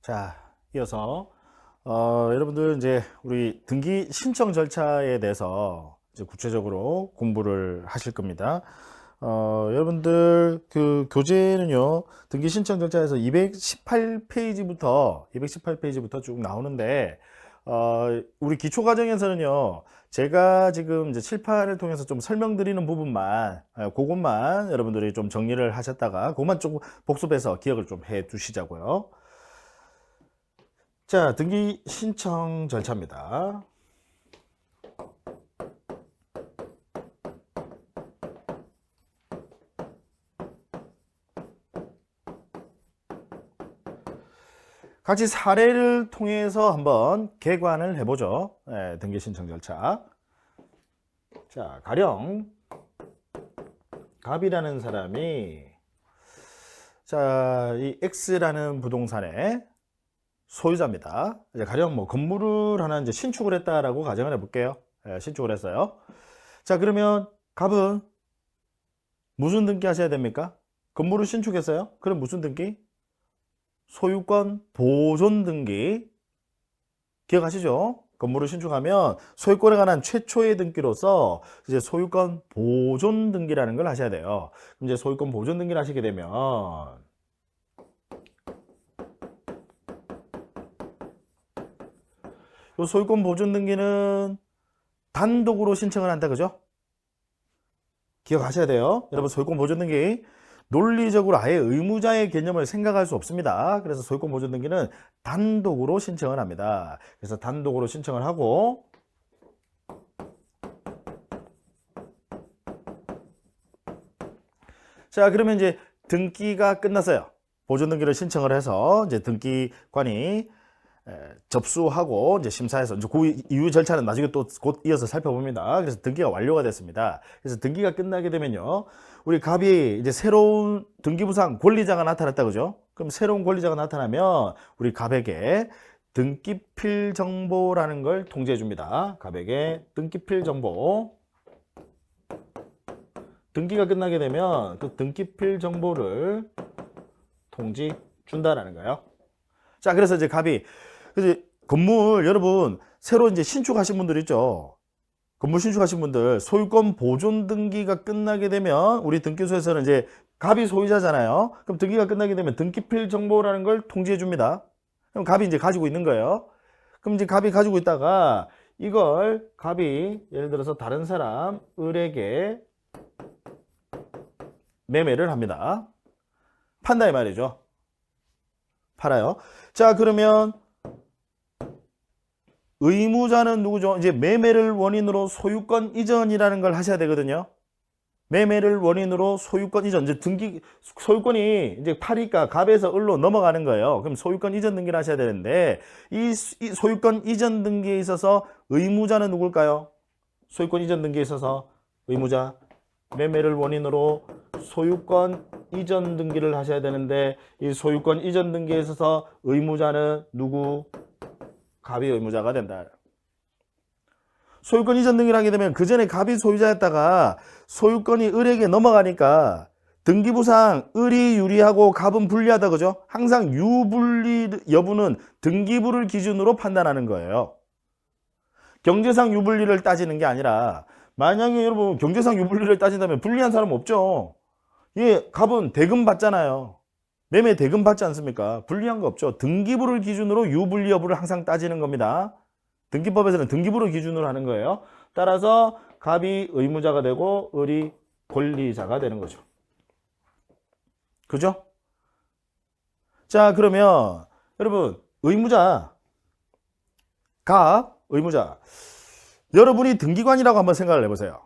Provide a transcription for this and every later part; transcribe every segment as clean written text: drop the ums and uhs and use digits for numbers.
자, 이어서 여러분들 이제 우리 등기 신청 절차에 대해서 이제 구체적으로 공부를 하실 겁니다. 여러분들 그 교재는요, 등기 신청 절차에서 218페이지부터 쭉 나오는데, 우리 기초 과정에서는요, 제가 지금 이제 칠판을 통해서 좀 설명드리는 부분만, 그것만 여러분들이 좀 정리를 하셨다가, 그것만 조금 복습해서 기억을 좀 해 두시자고요. 자, 등기 신청 절차입니다. 같이 사례를 통해서 한번 개관을 해보죠. 네, 등기 신청 절차. 자, 가령 갑이라는 사람이 자, 이 X라는 부동산의 소유자입니다. 이제 가령 뭐 건물을 하나 이제 신축을 했다라고 가정을 해볼게요. 신축을 했어요. 자, 그러면 갑은 무슨 등기 하셔야 됩니까? 건물을 신축했어요. 그럼 무슨 등기? 소유권 보존 등기. 기억하시죠? 건물을 신축하면 소유권에 관한 최초의 등기로서 이제 소유권 보존 등기라는 걸 하셔야 돼요. 그럼 이제 소유권 보존 등기를 하시게 되면 이 소유권 보존 등기는 단독으로 신청을 한다, 그죠? 기억하셔야 돼요. 여러분, 소유권 보존 등기 논리적으로 아예 의무자의 개념을 생각할 수 없습니다. 그래서 소유권 보존 등기는 단독으로 신청을 합니다. 그래서 단독으로 신청을 하고 자, 그러면 이제 등기가 끝났어요. 보존 등기를 신청을 해서 이제 등기관이 접수하고 이제 심사해서 이제 그 이후 절차는 나중에 또 곧 이어서 살펴봅니다. 그래서 등기가 완료가 됐습니다. 그래서 등기가 끝나게 되면요, 우리 갑이 이제 새로운 등기부상 권리자가 나타났다, 그죠? 그럼 새로운 권리자가 나타나면 우리 갑에게 등기필 정보라는 걸 통지해 줍니다. 갑에게 등기필 정보. 등기가 끝나게 되면 그 등기필 정보를 통지 준다라는 거예요. 자, 그래서 이제 갑이 이제 건물 여러분 새로 이제 신축하신 분들 있죠. 건물 신축하신 분들 소유권 보존 등기가 끝나게 되면 우리 등기소에서는 이제 갑이 소유자잖아요. 그럼 등기가 끝나게 되면 등기필 정보라는 걸 통지해 줍니다. 그럼 갑이 이제 가지고 있는 거예요. 그럼 이제 갑이 가지고 있다가 이걸 갑이 예를 들어서 다른 사람 을에게 매매를 합니다. 판다 이 말이죠. 팔아요. 자, 그러면 의무자는 누구죠? 이제 매매를 원인으로 소유권 이전이라는 걸 하셔야 되거든요. 매매를 원인으로 소유권 이전, 이제 소유권이 이제 파니까 갑에서 을로 넘어가는 거예요. 그럼 소유권 이전 등기를 하셔야 되는데, 이 소유권 이전 등기에 있어서 의무자는 누굴까요? 소유권 이전 등기에 있어서 의무자, 매매를 원인으로 소유권 이전 등기를 하셔야 되는데, 이 소유권 이전 등기에 있어서 의무자는 누구? 갑이 의무자가 된다. 소유권 이전 등기를 하게 되면 그 전에 갑이 소유자였다가 소유권이 을에게 넘어가니까 등기부상 을이 유리하고 갑은 불리하다, 그죠? 항상 유불리 여부는 등기부를 기준으로 판단하는 거예요. 경제상 유불리를 따지는 게 아니라, 만약에 여러분 경제상 유불리를 따진다면 불리한 사람 없죠. 예, 갑은 대금 받잖아요. 매매 대금 받지 않습니까? 불리한 거 없죠. 등기부를 기준으로 유불리 여부를 항상 따지는 겁니다. 등기법에서는 등기부를 기준으로 하는 거예요. 따라서 갑이 의무자가 되고 을이 권리자가 되는 거죠. 그죠? 자, 그러면 여러분 의무자 갑 의무자, 여러분이 등기관이라고 한번 생각을 해보세요.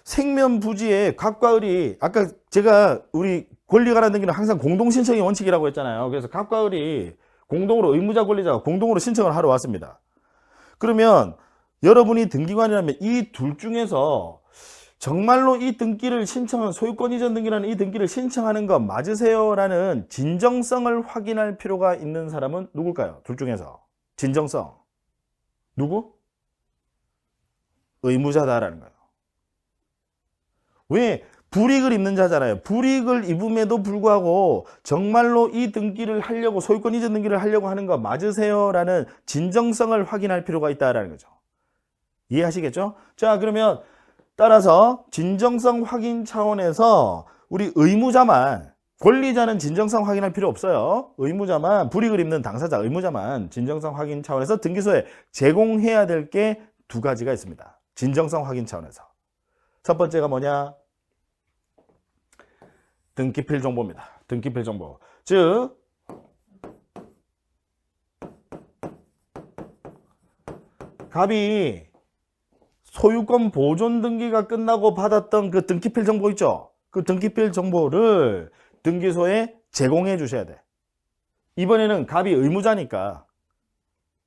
생면부지에 갑과 을이, 아까 제가 우리 권리가라는 등기는 항상 공동신청이 원칙이라고 했잖아요. 그래서 갑과 을이 공동으로, 의무자 권리자가 공동으로 신청을 하러 왔습니다. 그러면 여러분이 등기관이라면 이 둘 중에서 정말로 이 등기를 신청한, 소유권 이전 등기라는 이 등기를 신청하는 거 맞으세요? 라는 진정성을 확인할 필요가 있는 사람은 누굴까요? 둘 중에서 진정성 누구? 의무자다라는 거예요. 왜? 불이익을 입는 자잖아요. 불이익을 입음에도 불구하고 정말로 이 등기를 하려고, 소유권 이전 등기를 하려고 하는 거 맞으세요? 라는 진정성을 확인할 필요가 있다라는 거죠. 이해하시겠죠? 자, 그러면 따라서 진정성 확인 차원에서 우리 의무자만, 권리자는 진정성 확인할 필요 없어요. 의무자만, 불이익을 입는 당사자 의무자만 진정성 확인 차원에서 등기소에 제공해야 될 게 두 가지가 있습니다. 진정성 확인 차원에서. 첫 번째가 뭐냐? 등기필 정보입니다. 등기필 정보. 즉 갑이 소유권 보존 등기가 끝나고 받았던 그 등기필 정보 있죠? 그 등기필 정보를 등기소에 제공해 주셔야 돼. 이번에는 갑이 의무자니까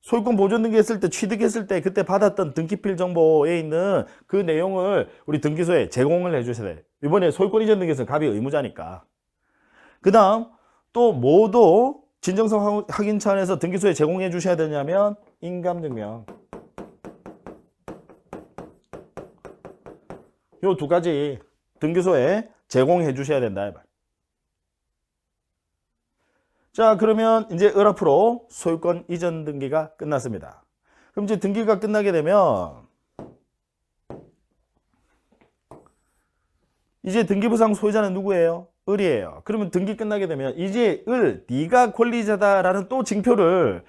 소유권 보존 등기했을 때, 취득했을 때 그때 받았던 등기필 정보에 있는 그 내용을 우리 등기소에 제공을 해 주셔야 돼. 이번에 소유권 이전 등기에서 갑이 의무자니까. 그 다음 또 뭐도 진정성 확인 차원에서 등기소에 제공해 주셔야 되냐면 인감증명. 요 두 가지 등기소에 제공해 주셔야 된다. 자, 그러면 이제 앞으로 소유권 이전 등기가 끝났습니다. 그럼 이제 등기가 끝나게 되면 이제 등기부상 소유자는 누구예요? 을이에요. 그러면 등기 끝나게 되면 이제 네가 권리자다라는 또 징표를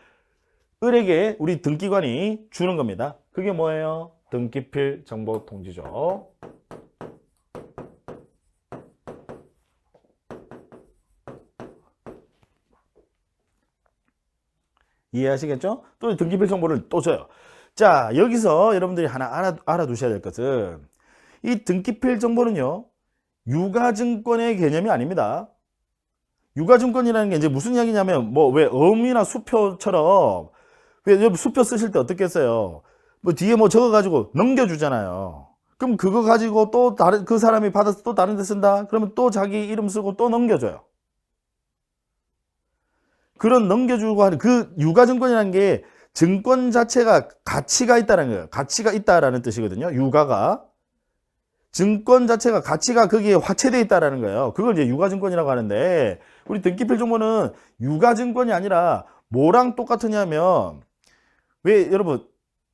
을에게 우리 등기관이 주는 겁니다. 그게 뭐예요? 등기필 정보 통지죠. 이해하시겠죠? 또 등기필 정보를 또 줘요. 자, 여기서 여러분들이 하나 알아두셔야 될 것은 이 등기필 정보는요, 유가증권의 개념이 아닙니다. 유가증권이라는 게 이제 무슨 이야기냐면, 뭐, 왜 어음이나 수표처럼, 왜 수표 쓰실 때 어떻게 써요? 뭐 뒤에 뭐 적어가지고 넘겨주잖아요. 그럼 그거 가지고 또 그 사람이 받아서 또 다른 데 쓴다? 그러면 또 자기 이름 쓰고 또 넘겨줘요. 그런 넘겨주고 하는 그 유가증권이라는 게 증권 자체가 가치가 있다는 거예요. 가치가 있다라는 뜻이거든요. 유가가. 증권 자체가 가치가 거기에 화체되어 있다라는 거예요. 그걸 이제 유가증권이라고 하는데 우리 등기필 정보는 유가증권이 아니라 뭐랑 똑같으냐면 왜 여러분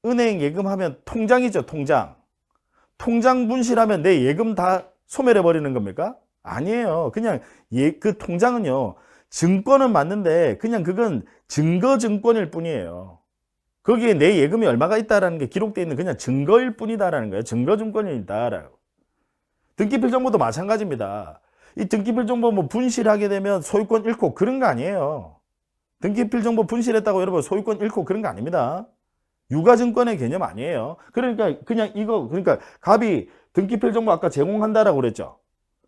은행 예금하면 통장이죠. 통장. 통장 분실하면 내 예금 다 소멸해 버리는 겁니까? 아니에요. 그냥 그 통장은요. 증권은 맞는데 그냥 그건 증거증권일 뿐이에요. 거기에 내 예금이 얼마가 있다라는 게 기록되어 있는 그냥 증거일 뿐이다라는 거예요. 증거증권이다라고. 등기필 정보도 마찬가지입니다. 이 등기필 정보 뭐 분실하게 되면 소유권 잃고 그런 거 아니에요. 등기필 정보 분실했다고 여러분 소유권 잃고 그런 거 아닙니다. 유가증권의 개념 아니에요. 그러니까 그냥 이거 그러니까 갑이 등기필 정보 아까 제공한다라고 그랬죠.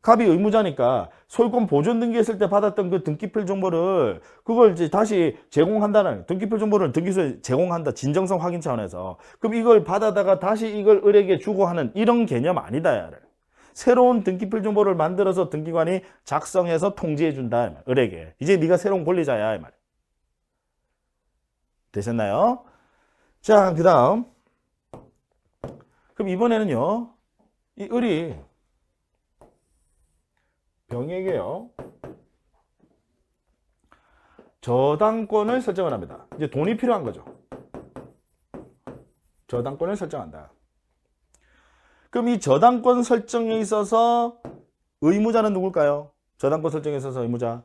갑이 의무자니까 소유권 보존 등기했을 때 받았던 그 등기필 정보를 그걸 이제 다시 제공한다는 등기필 정보를 등기소에 제공한다. 진정성 확인 차원에서. 그럼 이걸 받아다가 다시 이걸 을에게 주고 하는 이런 개념 아니다. 새로운 등기필 정보를 만들어서 등기관이 작성해서 통지해 준다. 을에게. 이제 네가 새로운 권리자야. 이 말. 되셨나요? 자, 그다음. 그럼 이번에는요. 이 을이 병에게요. 저당권을 설정을 합니다. 이제 돈이 필요한 거죠. 저당권을 설정한다. 그럼 이 저당권 설정에 있어서 의무자는 누굴까요? 저당권 설정에 있어서 의무자.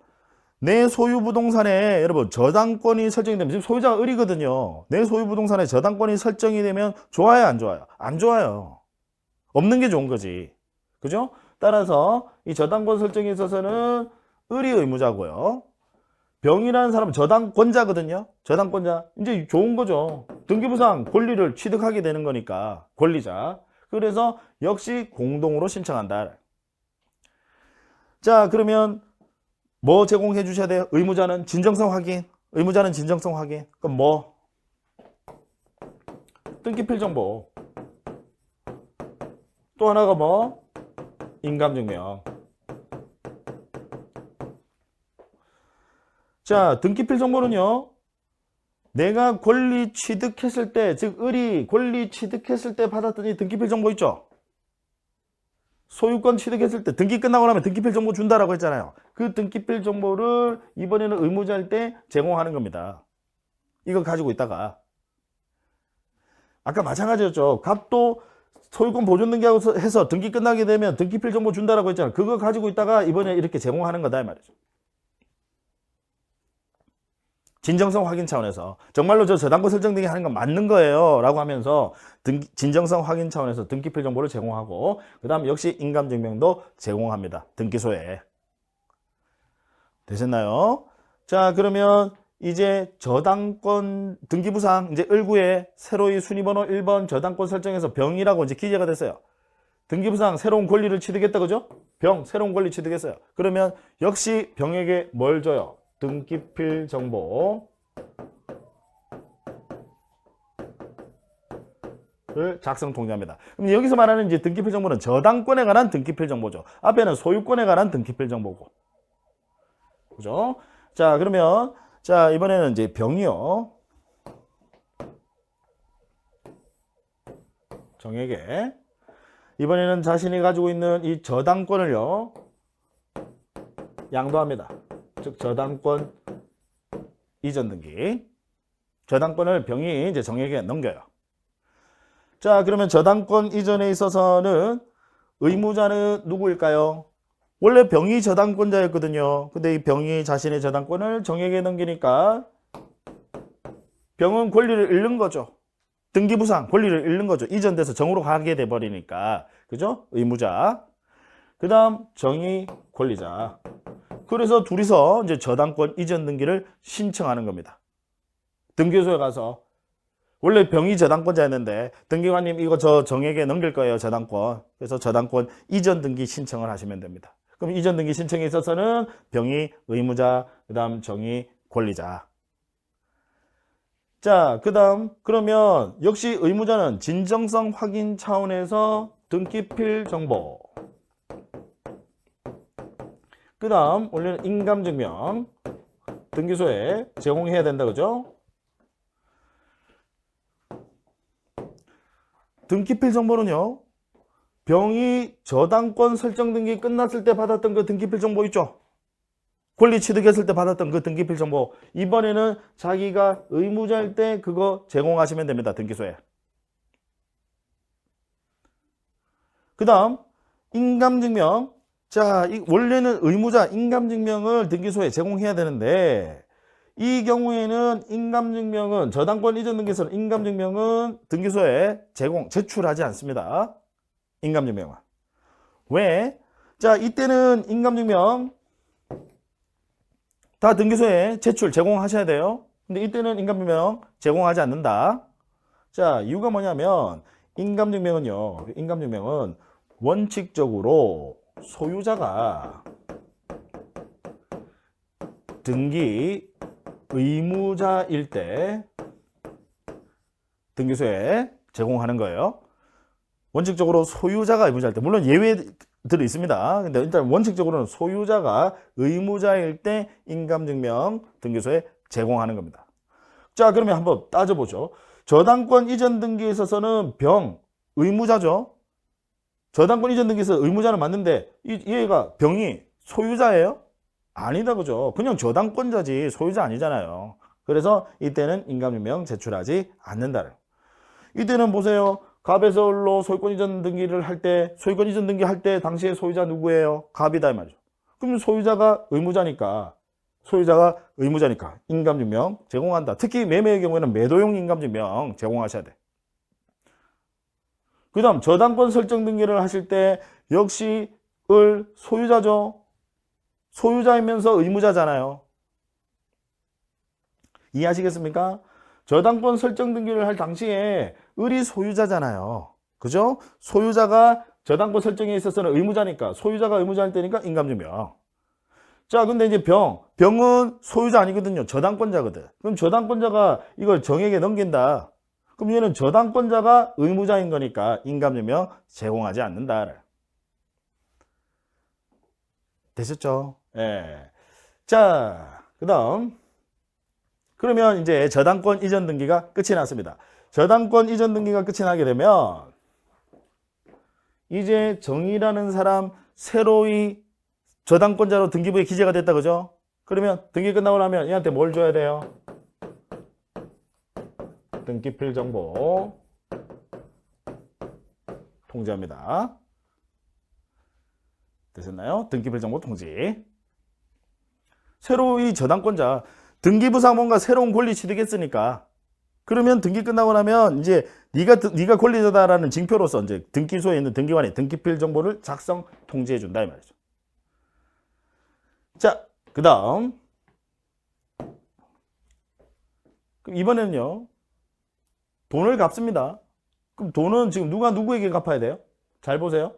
내 소유 부동산에 여러분 저당권이 설정이 되면 지금 소유자가 을이거든요. 내 소유 부동산에 저당권이 설정이 되면 좋아요, 안 좋아요? 안 좋아요. 없는 게 좋은 거지. 그죠? 따라서 이 저당권 설정에 있어서는 을이 의무자고요. 병이라는 사람은 저당권자거든요. 저당권자. 이제 좋은 거죠. 등기부상 권리를 취득하게 되는 거니까 권리자. 그래서 역시 공동으로 신청한다. 자, 그러면 뭐 제공해 주셔야 돼요? 의무자는 진정성 확인. 의무자는 진정성 확인. 그럼 뭐? 등기필 정보. 또 하나가 뭐? 인감증명. 자, 등기필 정보는요. 내가 권리 취득했을 때, 즉 을이 권리 취득했을 때 받았던 이 등기필 정보 있죠? 소유권 취득했을 때 등기 끝나고 나면 등기필 정보 준다라고 했잖아요. 그 등기필 정보를 이번에는 의무자일 때 제공하는 겁니다. 이거 가지고 있다가 아까 마찬가지였죠. 갑도 소유권 보존 등기하고 해서 등기 끝나게 되면 등기필 정보 준다라고 했잖아요. 그거 가지고 있다가 이번에 이렇게 제공하는 거다 이 말이죠. 진정성 확인 차원에서 정말로 저 저당권 설정 등기 하는 건 맞는 거예요 라고 하면서 진정성 확인 차원에서 등기필 정보를 제공하고 그 다음 역시 인감증명도 제공합니다. 등기소에. 되셨나요? 자, 그러면 이제 저당권 등기부상 이제 1구에 새로이 순위번호 1번 저당권 설정에서 병이라고 이제 기재가 됐어요. 등기부상 새로운 권리를 취득했다 그죠? 병 새로운 권리 취득했어요. 그러면 역시 병에게 뭘 줘요? 등기필 정보를 작성 통지합니다. 그럼 여기서 말하는 이제 등기필 정보는 저당권에 관한 등기필 정보죠. 앞에는 소유권에 관한 등기필 정보고. 그죠? 자, 그러면 자, 이번에는 이제 병이요. 정에게 이번에는 자신이 가지고 있는 이 저당권을요. 양도합니다. 즉 저당권 이전 등기. 저당권을 병이 이제 정에게 넘겨요. 자, 그러면 저당권 이전에 있어서는 의무자는 누구일까요? 원래 병이 저당권자였거든요. 근데 이 병이 자신의 저당권을 정에게 넘기니까 병은 권리를 잃는 거죠. 등기부상 권리를 잃는 거죠. 이전돼서 정으로 가게 돼 버리니까. 그죠? 의무자. 그다음 정의 권리자. 그래서 둘이서 이제 저당권 이전 등기를 신청하는 겁니다. 등기소에 가서 원래 병이 저당권자였는데 등기관님 이거 저 정에게 넘길 거예요. 저당권. 그래서 저당권 이전 등기 신청을 하시면 됩니다. 그럼 이전 등기 신청에 있어서는 병이 의무자, 그다음 정의 권리자. 자, 그다음 그러면 역시 의무자는 진정성 확인 차원에서 등기필 정보. 그다음 원래는 인감증명 등기소에 제공해야 된다 그죠? 등기필 정보는요. 병이 저당권 설정 등기 끝났을 때 받았던 그 등기필 정보 있죠? 권리 취득했을 때 받았던 그 등기필 정보. 이번에는 자기가 의무자일 때 그거 제공하시면 됩니다. 등기소에. 그 다음 인감증명. 자, 원래는 의무자 인감증명을 등기소에 제공해야 되는데 이 경우에는 인감증명은 저당권 이전 등기에서는 인감증명은 등기소에 제출하지 않습니다. 인감증명은. 왜? 자, 이때는 인감증명 다 등기소에 제공하셔야 돼요. 근데 이때는 인감증명 제공하지 않는다. 자, 이유가 뭐냐면 인감증명은 원칙적으로 소유자가 등기 의무자일 때 등기소에 제공하는 거예요. 원칙적으로 소유자가 의무자일 때, 물론 예외들이 있습니다. 근데 일단 원칙적으로는 소유자가 의무자일 때 인감증명 등기소에 제공하는 겁니다. 자, 그러면 한번 따져보죠. 저당권 이전 등기에 있어서는 병 의무자죠. 저당권 이전 등기에서 의무자는 맞는데 얘가 병이 소유자예요? 아니다 그죠? 그냥 저당권자지 소유자 아니잖아요. 그래서 이때는 인감증명 제출하지 않는다. 이때는 보세요. 갑에서 을로 소유권 이전 등기를 할 때, 소유권 이전 등기 할 때 당시에 소유자 누구예요? 갑이다 이 말이죠. 그럼 소유자가 의무자니까 인감증명 제공한다. 특히 매매의 경우에는 매도용 인감증명 제공하셔야 돼. 그 다음 저당권 설정 등기를 하실 때 역시 을 소유자죠. 소유자이면서 의무자잖아요. 이해하시겠습니까? 저당권 설정 등기를 할 당시에 을이 소유자잖아요. 그죠? 소유자가 저당권 설정에 있어서는 의무자니까 소유자가 의무자일 때니까 인감증명. 자, 근데 이제 병은 소유자 아니거든요. 저당권자거든. 그럼 저당권자가 이걸 정에게 넘긴다. 그럼 얘는 저당권자가 의무자인 거니까 인감증명 제공하지 않는다. 되셨죠? 예. 자, 그 다음. 그러면 이제 저당권 이전 등기가 끝이 났습니다. 저당권 이전 등기가 끝이 나게 되면 이제 정이라는 사람 새로이 저당권자로 등기부에 기재가 됐다, 그죠? 그러면 등기 끝나고 나면 얘한테 뭘 줘야 돼요? 등기필 정보 통지합니다. 되셨나요? 등기필 정보 통지. 새로이 저당권자 등기부상 뭔가 새로운 권리 취득했으니까 그러면 등기 끝나고 나면 이제 네가 권리자다라는 징표로서 이제 등기소에 있는 등기관이 등기필 정보를 작성 통지해 준다 이 말이죠. 자, 그다음 이번에는요. 돈을 갚습니다. 그럼 돈은 지금 누가 누구에게 갚아야 돼요? 잘 보세요.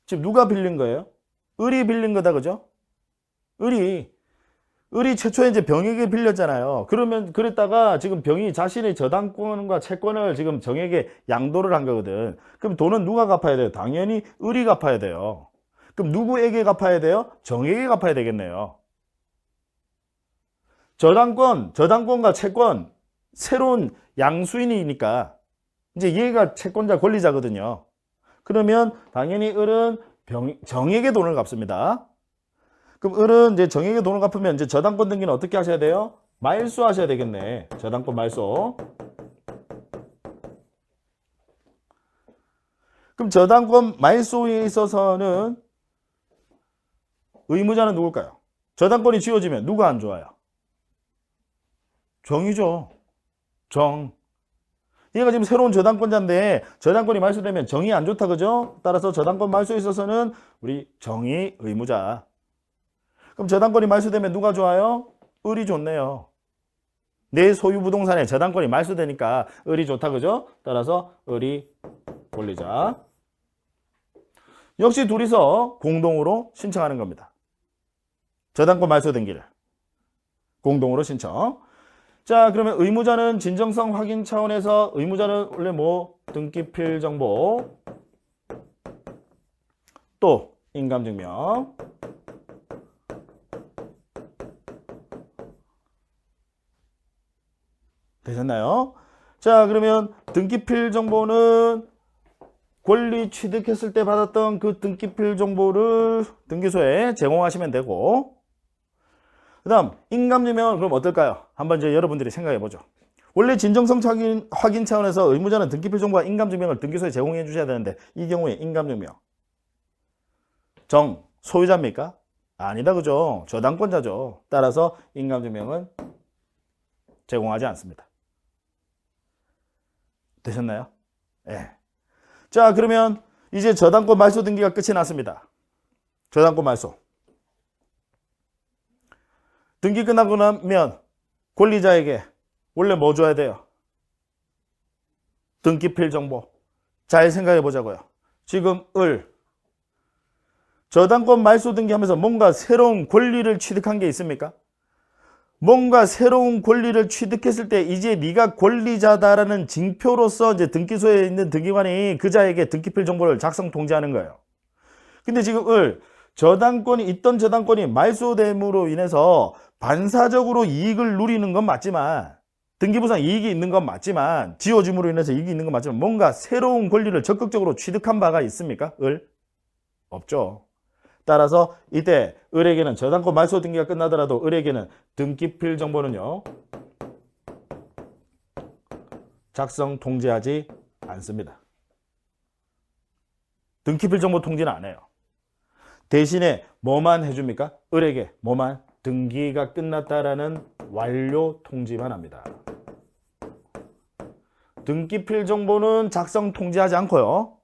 지금 누가 빌린 거예요? 을이 빌린 거다, 그죠? 을이 최초에 이제 병에게 빌렸잖아요. 그러면 그랬다가 지금 병이 자신의 저당권과 채권을 지금 정에게 양도를 한 거거든. 그럼 돈은 누가 갚아야 돼요? 당연히 을이 갚아야 돼요. 그럼 누구에게 갚아야 돼요? 정에게 갚아야 되겠네요. 저당권과 채권 새로운 양수인이니까 이제 얘가 채권자 권리자거든요. 그러면 당연히 을은 정에게 돈을 갚습니다. 그럼 을은 이제 정에게 돈을 갚으면 이제 저당권 등기는 어떻게 하셔야 돼요? 말소 하셔야 되겠네. 저당권 말소. 그럼 저당권 말소에 있어서는 의무자는 누굴까요? 저당권이 지워지면 누가 안 좋아요? 정이죠. 정. 얘가 지금 새로운 저당권자인데 저당권이 말소되면 정이 안 좋다, 그죠? 따라서 저당권 말소에 있어서는 우리 정이 의무자. 그럼 저당권이 말소되면 누가 좋아요? 을이 좋네요. 내 소유 부동산에 저당권이 말소되니까 을이 좋다, 그죠? 따라서 을이 권리자. 역시 둘이서 공동으로 신청하는 겁니다. 저당권 말소 등기를 공동으로 신청. 자, 그러면 의무자는 진정성 확인 차원에서 의무자는 원래 뭐 등기필 정보 또 인감증명 되셨나요? 자, 그러면 등기필 정보는 권리 취득했을 때 받았던 그 등기필 정보를 등기소에 제공하시면 되고 그 다음 인감증명은 그럼 어떨까요? 한번 이제 여러분들이 생각해 보죠. 원래 진정성 확인 차원에서 의무자는 등기필 정보와 인감증명을 등기소에 제공해 주셔야 되는데 이 경우에 인감증명 정 소유자입니까? 아니다, 그죠? 저당권자죠. 따라서 인감증명은 제공하지 않습니다. 되셨나요? 네. 자, 그러면 이제 저당권 말소 등기가 끝이 났습니다. 저당권 말소. 등기 끝나고 나면 권리자에게 원래 뭐 줘야 돼요? 등기필 정보. 잘 생각해 보자고요. 지금 저당권 말소 등기하면서 뭔가 새로운 권리를 취득한 게 있습니까? 뭔가 새로운 권리를 취득했을 때 이제 네가 권리자다라는 징표로서 이제 등기소에 있는 등기관이 그자에게 등기필 정보를 작성 통지하는 거예요. 근데 지금 있던 저당권이 말소됨으로 인해서 반사적으로 이익을 누리는 건 맞지만 등기부상 이익이 있는 건 맞지만 지워짐으로 인해서 이익이 있는 건 맞지만 뭔가 새로운 권리를 적극적으로 취득한 바가 있습니까? 없죠. 따라서 이때 을에게는 저당권 말소 등기가 끝나더라도 을에게는 등기필 정보는요 작성 통지하지 않습니다. 등기필 정보 통지는 안 해요. 대신에 뭐만 해줍니까? 을에게 뭐만? 등기가 끝났다라는 완료 통지만 합니다. 등기필 정보는 작성 통지하지 않고요.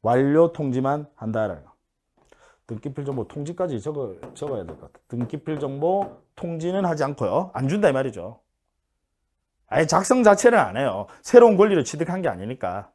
완료 통지만 한다라는 거. 등기필 정보 통지까지 적어야 될 것 같아요. 등기필 정보 통지는 하지 않고요. 안 준다 이 말이죠. 아예 작성 자체는 안 해요. 새로운 권리를 취득한 게 아니니까.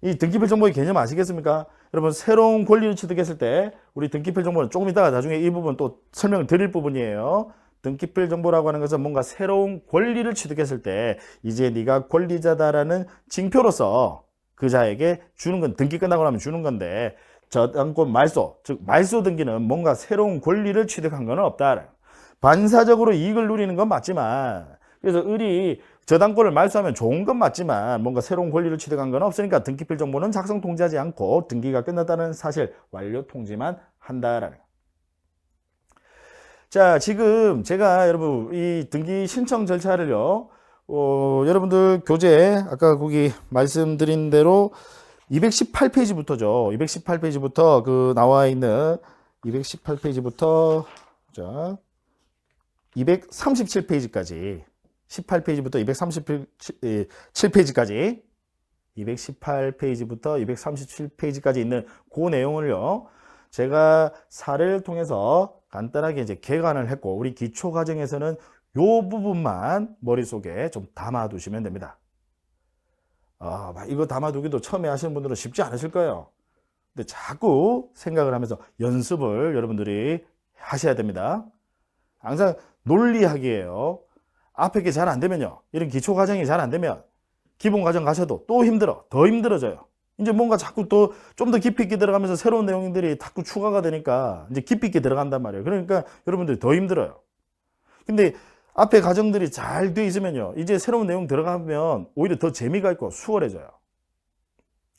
이 등기필 정보의 개념 아시겠습니까? 여러분 새로운 권리를 취득했을 때 우리 등기필 정보는 조금 이따가 나중에 이 부분 또 설명을 드릴 부분이에요. 등기필 정보라고 하는 것은 뭔가 새로운 권리를 취득했을 때 이제 네가 권리자다라는 징표로서 그자에게 주는 건 등기 끝나고 나면 주는 건데 저당권 말소, 즉 말소 등기는 뭔가 새로운 권리를 취득한 건 없다. 반사적으로 이익을 누리는 건 맞지만 그래서 을이 저당권을 말소하면 좋은 건 맞지만 뭔가 새로운 권리를 취득한 건 없으니까 등기필 정보는 작성 통지하지 않고 등기가 끝났다는 사실 완료 통지만 한다라는 거. 자, 지금 제가 여러분 이 등기 신청 절차를요, 여러분들 교재 아까 거기 말씀드린 대로 218페이지부터죠. 218페이지부터 그 나와 있는 218페이지부터 자 237페이지까지 18페이지부터 237페이지까지 218페이지부터 237페이지까지 있는 그 내용을요. 제가 사례를 통해서 간단하게 이제 개관을 했고 우리 기초 과정에서는 요 부분만 머릿속에 좀 담아 두시면 됩니다. 이거 담아두기도 처음에 하시는 분들은 쉽지 않으실 거예요. 근데 자꾸 생각을 하면서 연습을 여러분들이 하셔야 됩니다. 항상 논리학이에요. 앞에 게 잘 안 되면요. 이런 기초 과정이 잘 안 되면 기본 과정 가셔도 또 힘들어. 더 힘들어져요. 이제 뭔가 자꾸 또 좀 더 깊이 있게 들어가면서 새로운 내용들이 자꾸 추가가 되니까 이제 깊이 있게 들어간단 말이에요. 그러니까 여러분들이 더 힘들어요. 근데 앞에 과정들이 잘 돼 있으면요. 이제 새로운 내용 들어가면 오히려 더 재미가 있고 수월해져요.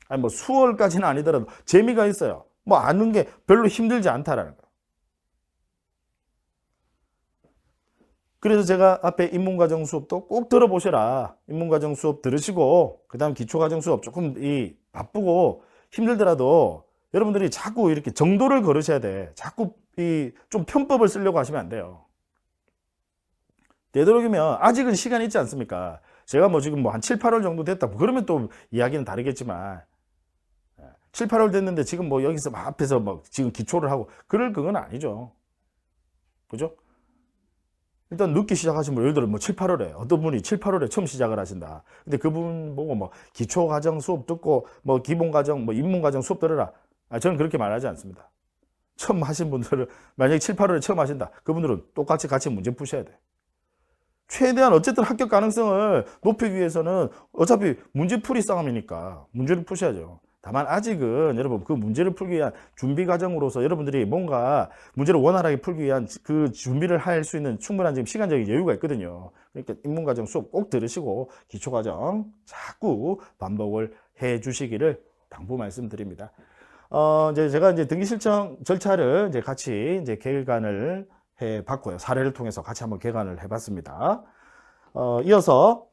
아니 뭐 수월까지는 아니더라도 재미가 있어요. 뭐 아는 게 별로 힘들지 않다라는 거예요. 그래서 제가 앞에 입문과정 수업도 꼭 들어보셔라. 입문과정 수업 들으시고 그 다음 기초과정 수업 조금 바쁘고 힘들더라도 여러분들이 자꾸 이렇게 정도를 걸으셔야 돼. 자꾸 좀 편법을 쓰려고 하시면 안 돼요. 되도록이면 아직은 시간이 있지 않습니까? 제가 뭐 지금 뭐 한 7, 8월 정도 됐다. 그러면 또 이야기는 다르겠지만 7, 8월 됐는데 지금 뭐 여기서 막 앞에서 뭐 지금 기초를 하고 그럴 그건 아니죠. 그죠? 일단 늦게 시작하신 분, 예를 들어 뭐 7, 8월에 어떤 분이 7, 8월에 처음 시작을 하신다. 근데 그분 보고 뭐 기초 과정 수업 듣고 뭐 기본 과정, 뭐 입문 과정 수업 들으라. 저는 그렇게 말하지 않습니다. 처음 하신 분들은 만약에 7, 8월에 처음 하신다. 그분들은 똑같이 같이 문제 푸셔야 돼. 최대한 어쨌든 합격 가능성을 높이기 위해서는 어차피 문제풀이 싸움이니까 문제를 푸셔야죠. 다만 아직은 여러분 그 문제를 풀기 위한 준비 과정으로서 여러분들이 뭔가 문제를 원활하게 풀기 위한 그 준비를 할 수 있는 충분한 지금 시간적인 여유가 있거든요. 그러니까 입문과정 수업 꼭 들으시고 기초과정 자꾸 반복을 해 주시기를 당부 말씀드립니다. 이제 제가 이제 등기 신청 절차를 이제 같이 이제 개관을 해 봤고요. 사례를 통해서 같이 한번 개관을 해 봤습니다. 이어서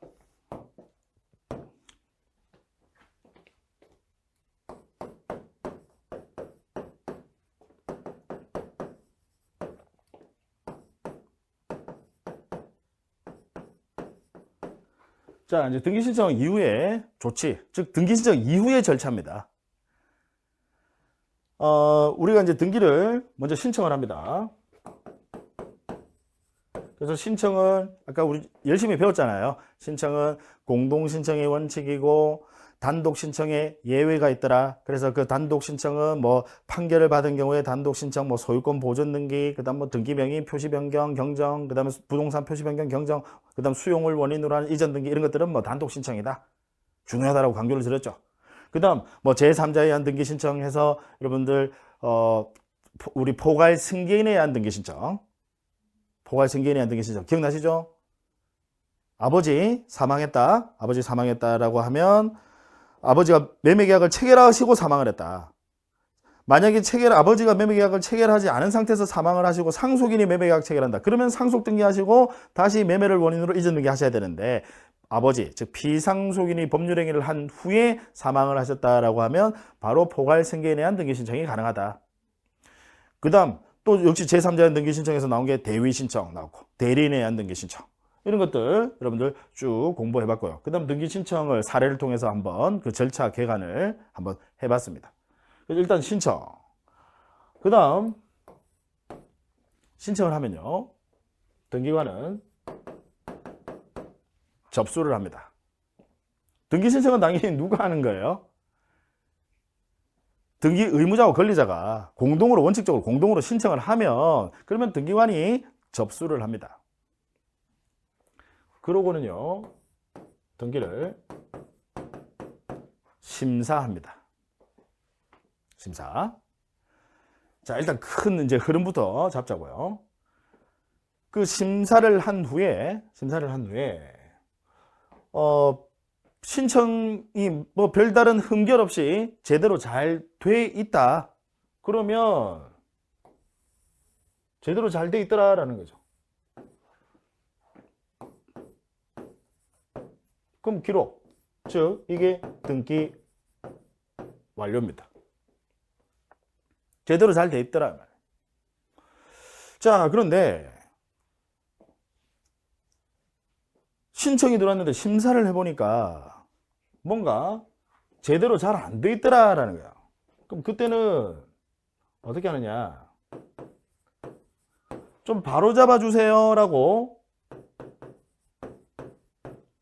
자, 이제 등기 신청 이후에 조치, 즉 등기 신청 이후의 절차입니다. 우리가 이제 등기를 먼저 신청을 합니다. 그래서 신청은 아까 우리 열심히 배웠잖아요. 신청은 공동 신청의 원칙이고 단독 신청에 예외가 있더라. 그래서 그 단독 신청은 뭐 판결을 받은 경우에 단독 신청, 뭐 소유권 보존 등기, 그다음 뭐 등기 명의 표시 변경 경정, 그다음에 부동산 표시 변경 경정, 그다음 수용을 원인으로 하는 이전 등기 이런 것들은 뭐 단독 신청이다. 중요하다라고 강조를 드렸죠. 그다음 뭐 제3자에 의한 등기 신청해서 여러분들 우리 포괄 승계인에 의한 등기 신청. 포괄 승계인에 의한 등기 신청 기억나시죠? 아버지 사망했다라고 하면 아버지가 매매계약을 체결하시고 사망을 했다. 만약에 아버지가 매매계약을 체결하지 않은 상태에서 사망을 하시고 상속인이 매매계약 체결한다. 그러면 상속 등기하시고 다시 매매를 원인으로 이전 등기 하셔야 되는데 아버지, 즉 비상속인이 법률행위를 한 후에 사망을 하셨다라고 하면 바로 포괄 승계인에 의한 등기 신청이 가능하다. 그 다음 또 역시 제3자의 등기 신청에서 나온 게 대위 신청 나오고 대리인에 의한 등기 신청. 이런 것들 여러분들 쭉 공부해 봤고요. 그 다음 등기 신청을 사례를 통해서 한번 그 절차 개관을 한번 해봤습니다. 일단 신청. 그 다음 신청을 하면요. 등기관은 접수를 합니다. 등기 신청은 당연히 누가 하는 거예요? 등기 의무자와 권리자가 공동으로 원칙적으로 공동으로 신청을 하면 그러면 등기관이 접수를 합니다. 그러고는요, 등기를 심사합니다. 심사. 자, 일단 큰 이제 흐름부터 잡자고요. 그 심사를 한 후에 신청이 뭐 별다른 흠결 없이 제대로 잘 돼 있다. 그러면 제대로 잘 돼 있더라라는 거죠. 그럼 기록, 즉 이게 등기 완료입니다. 제대로 잘 돼 있더라. 자, 그런데 신청이 들어왔는데 심사를 해보니까 뭔가 제대로 잘 안 돼 있더라라는 거야. 그럼 그때는 어떻게 하느냐? 좀 바로 잡아주세요 라고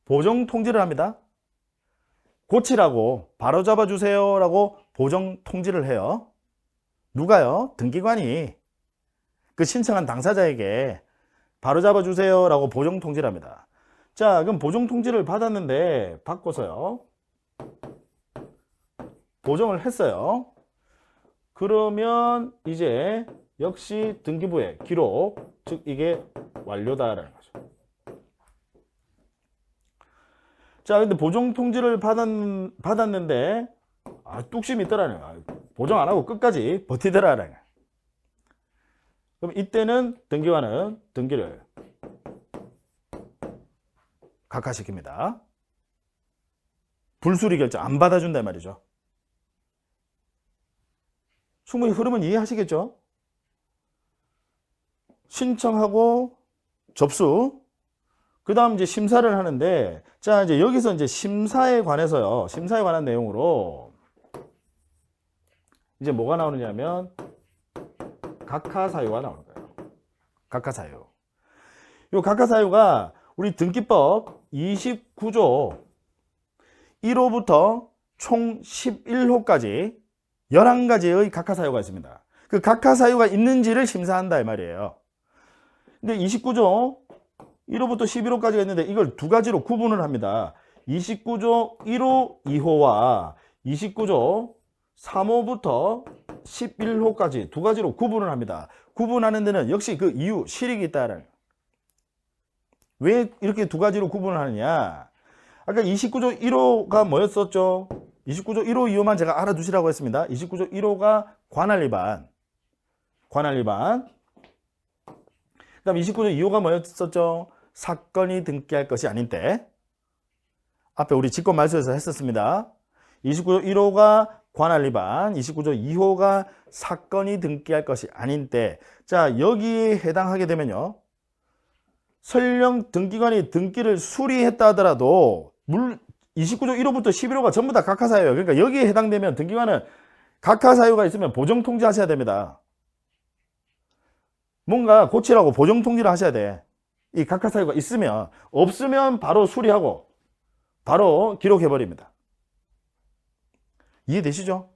보정 통지를 합니다. 고치라고 바로 잡아주세요 라고 보정 통지를 해요. 누가요? 등기관이 그 신청한 당사자에게 바로 잡아주세요 라고 보정 통지를 합니다. 자, 그럼 보정 통지를 받았는데 바꿔서요. 보정을 했어요. 그러면 이제 역시 등기부에 기록, 즉 이게 완료다라는 거죠. 자, 근데 보정 통지를 받았는데 뚝심이 있더라는 거야. 보정 안 하고 끝까지 버티더라는 거야. 그럼 이때는 등기관은 등기를 각하시킵니다. 불수리 결정 안 받아준다 말이죠. 충분히 흐름은 이해하시겠죠? 신청하고 접수, 그 다음 이제 심사를 하는데, 자, 이제 여기서 이제 심사에 관해서요, 심사에 관한 내용으로 이제 뭐가 나오느냐면 각하사유가 나오는 거예요. 각하사유. 이 각하사유가 우리 등기법 29조 1호부터 총 11호까지 11가지의 각하사유가 있습니다. 그 각하사유가 있는지를 심사한다 이 말이에요. 근데 29조 1호부터 11호까지가 있는데 이걸 두 가지로 구분을 합니다. 29조 1호 2호와 29조 3호부터 11호까지 두 가지로 구분을 합니다. 구분하는 데는 역시 그 이유, 실익이 있다라는 거예요. 왜 이렇게 두 가지로 구분을 하느냐? 아까 29조 1호가 뭐였었죠? 29조 1호, 2호만 제가 알아두시라고 했습니다. 29조 1호가 관할위반. 관할위반. 그 다음 29조 2호가 뭐였었죠? 사건이 등기할 것이 아닌 때. 앞에 우리 직권말소에서 했었습니다. 29조 1호가 관할위반, 29조 2호가 사건이 등기할 것이 아닌 때. 자, 여기에 해당하게 되면요. 설령 등기관이 등기를 수리했다 하더라도 29조 1호부터 11호가 전부 다 각하사유예요. 그러니까 여기에 해당되면 등기관은 각하사유가 있으면 보정통지하셔야 됩니다. 뭔가 고치라고 보정통지를 하셔야 돼. 이 각하사유가 있으면. 없으면 바로 수리하고 바로 기록해버립니다. 이해되시죠?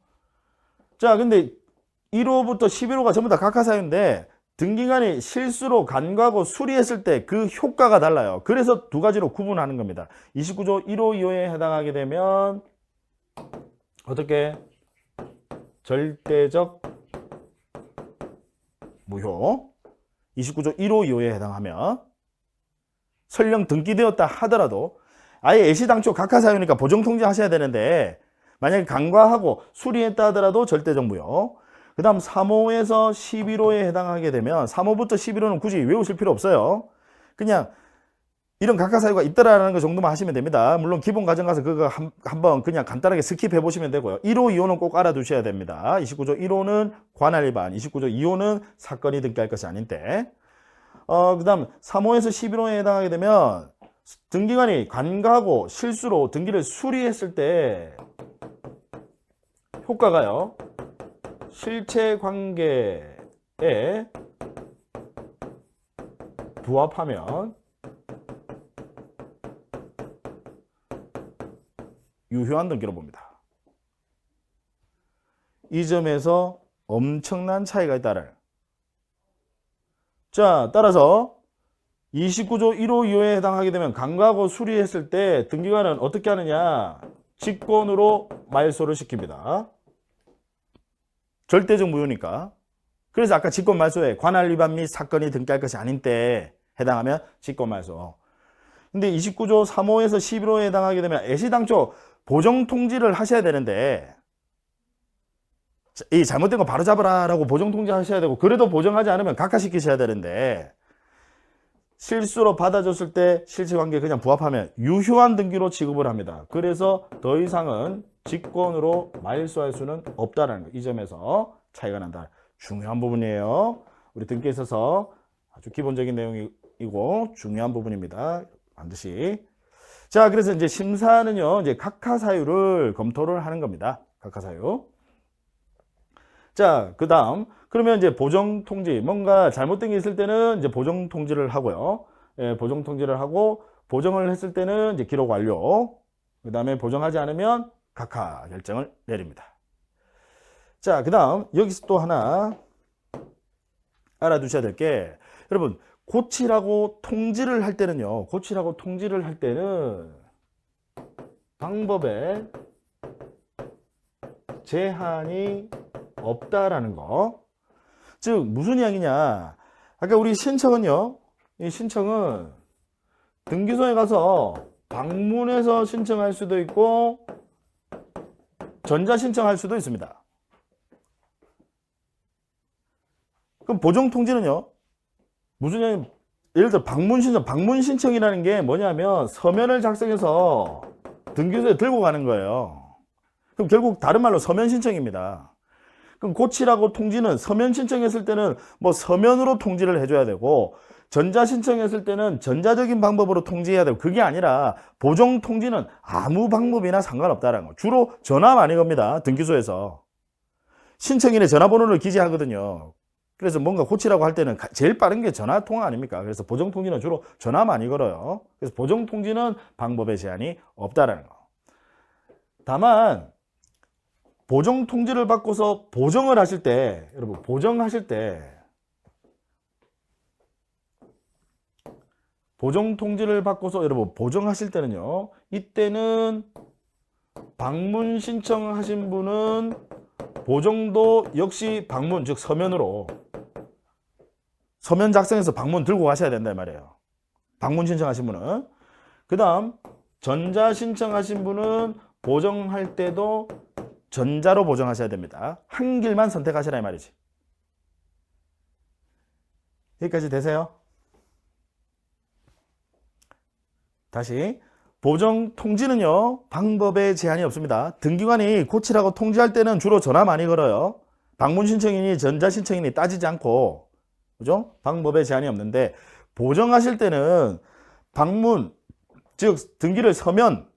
자, 근데 1호부터 11호가 전부 다 각하사유인데 등기관이 실수로 간과하고 수리했을 때 그 효과가 달라요. 그래서 두 가지로 구분하는 겁니다. 29조 1호, 2호에 해당하게 되면 어떻게? 절대적 무효. 29조 1호, 2호에 해당하면 설령 등기되었다 하더라도 아예 애시당초 각하사유니까 보정통지 하셔야 되는데 만약에 간과하고 수리했다 하더라도 절대적 무효. 그 다음 3호에서 11호에 해당하게 되면 3호부터 11호는 굳이 외우실 필요 없어요. 그냥 이런 각하사유가 있더라는 거 정도만 하시면 됩니다. 물론 기본 과정 가서 그거 한번 그냥 간단하게 스킵해 보시면 되고요. 1호, 2호는 꼭 알아두셔야 됩니다. 29조 1호는 관할위반, 29조 2호는 사건이 등기할 것이 아닌 때. 그 다음 3호에서 11호에 해당하게 되면 등기관이 간과하고 실수로 등기를 수리했을 때 효과가요. 실체관계에 부합하면 유효한 등기로 봅니다. 이 점에서 엄청난 차이가 있다를. 자, 따라서 29조 1호 2호에 해당하게 되면 간과하고 수리했을 때 등기관은 어떻게 하느냐? 직권으로 말소를 시킵니다. 절대적 무효니까. 그래서 아까 직권말소에 관할위반 및 사건이 등기할 것이 아닌 때 해당하면 직권말소. 근데 29조 3호에서 11호에 해당하게 되면 애시당초 보정 통지를 하셔야 되는데 이 잘못된 거 바로 잡으라라고 보정 통지하셔야 되고 그래도 보정하지 않으면 각하시키셔야 되는데 실수로 받아줬을 때 실체관계 그냥 부합하면 유효한 등기로 취급을 합니다. 그래서 더 이상은 직권으로 말소할 수는 없다라는 거. 이 점에서 차이가 난다. 중요한 부분이에요. 우리 등기에 있어서 아주 기본적인 내용이고 중요한 부분입니다. 반드시. 자, 그래서 이제 심사는요, 이제 각하 사유를 검토를 하는 겁니다. 각하 사유. 자, 그 다음. 그러면 이제 보정 통지. 뭔가 잘못된 게 있을 때는 이제 보정 통지를 하고요. 예, 보정 통지를 하고, 보정을 했을 때는 이제 기록 완료. 그 다음에 보정하지 않으면 각하 결정을 내립니다. 자, 그 다음. 여기서 또 하나 알아두셔야 될 게, 여러분, 고치라고 통지를 할 때는요, 고치라고 통지를 할 때는 방법에 제한이 없다라는 거. 즉 무슨 이야기냐, 아까 우리 신청은요, 이 신청은 등기소에 가서 방문해서 신청할 수도 있고 전자 신청할 수도 있습니다. 그럼 보정 통지는요, 무슨 이야기, 예를 들어 방문 신청이라는 게 뭐냐면 서면을 작성해서 등기소에 들고 가는 거예요. 그럼 결국 다른 말로 서면 신청입니다. 그럼 고치라고 통지는 서면 신청했을 때는 뭐 서면으로 통지를 해줘야 되고 전자 신청했을 때는 전자적인 방법으로 통지해야 되고 그게 아니라 보정 통지는 아무 방법이나 상관없다라는 거. 주로 전화 많이 겁니다. 등기소에서. 신청인의 전화번호를 기재하거든요. 그래서 뭔가 고치라고 할 때는 제일 빠른 게 전화 통화 아닙니까? 그래서 보정 통지는 주로 전화 많이 걸어요. 그래서 보정 통지는 방법의 제한이 없다라는 거. 다만 보정 통지를 받고서 보정을 하실 때, 여러분, 보정 통지를 받고서 여러분 보정하실 때는요, 이때는 방문 신청하신 분은 보정도 역시 방문, 즉 서면으로 서면 작성해서 방문 들고 가셔야 된단 말이에요. 방문 신청하신 분은. 그 다음 전자 신청하신 분은 보정할 때도 전자로 보정하셔야 됩니다. 한 길만 선택하시라 이 말이지. 여기까지 되세요? 다시. 보정 통지는요, 방법에 제한이 없습니다. 등기관이 고치라고 통지할 때는 주로 전화 많이 걸어요. 방문 신청이니 전자 신청이니 따지지 않고, 그죠? 방법에 제한이 없는데, 보정하실 때는 방문, 즉 등기를 서면